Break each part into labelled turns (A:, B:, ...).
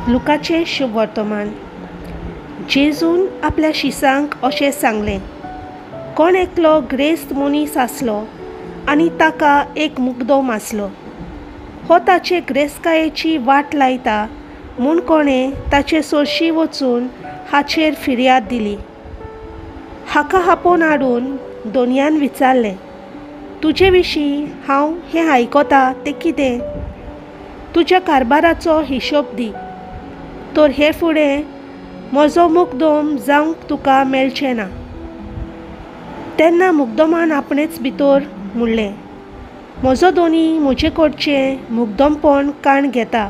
A: लुकाचे शुभ वर्तमान. जेजून आपल्या शिसांक अशें सांगलें, कोण एकलो ग्रेस्त मनीस आसलो आनी ताका एक मुगदोम आसलो. हो ताचे ग्रेस्तकायेची वाट लायता म्हूण कोणें ताचे सोरशी वचून हाचेर फिर्याद दिली. हाका आपोवन हाडून दोनयान विचारलें, तुजे विशीं हांव हें आयकतां तें कितें? तुज्या कारबाराचो हिशोब दी, तर हे फुडें म्हजो मुगदोम जावंक तुका मेळचें ना. तेन्ना मुगदोमान आपणेच भितर म्हणलें, म्हजो धोनी म्हजे कडचें मुगदोमपण काण घेता,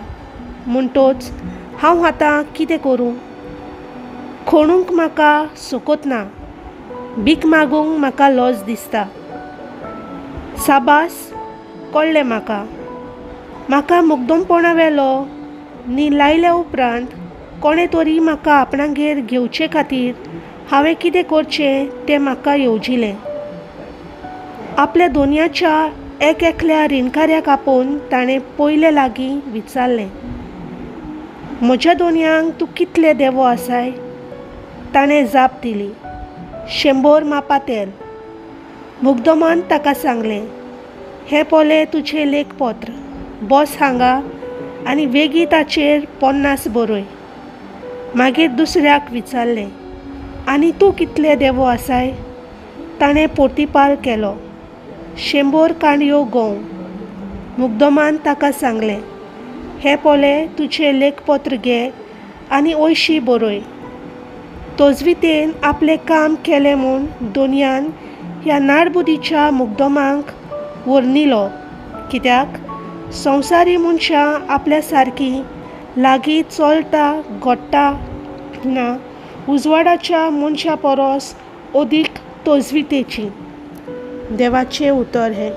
A: म्हणटच हांव आतां कितें करूं? खणूंक म्हाका सोकोत ना, भीक मागूंक म्हाका लज दिसता. साबास, कळ्ळें म्हाका मुगदोमपणा वेलो न्ही लायल्या उपरांत कोणें तरी म्हाका आपणागेर घेवचे खातीर हांवें कितें करचें तें म्हाका येवजिलें. आपल्या दोनयाच्या एकल्या रिणकाऱ्याक आपोवन ताणें पयले लागीं विचारलें, म्हज्या दोनयांक तूं कितले देवो आसाय? ताणें जाप दिली, 100 मापा तेल. मुगदोमान ताका सांगलें, हें पोले तुजें लेखपत्र, बस हांगा आनी वेगी ताचेर 50 बरय. मागीर दुसऱ्याक विचारलें, आनी तूं कितले देवो आसाय? ताणें पोर्तिपाल केलो, 100 कांडयो गोंव. मुगदोमान ताका सांगलें, हें पोले तुजें लेखपत्र घे आनी 80 बरय. तोजवितेन आपलें काम केलें म्हूण दोनयान ह्या नाडबुदीच्या मुगदोमांक वर्णिलो, कित्याक संवसारी मनशां आपल्या सारकीं लागीं चलता घडटाना उजवाडाच्या मनशा परस अदीक तोजवितेचीं. देवाचें उतर हें.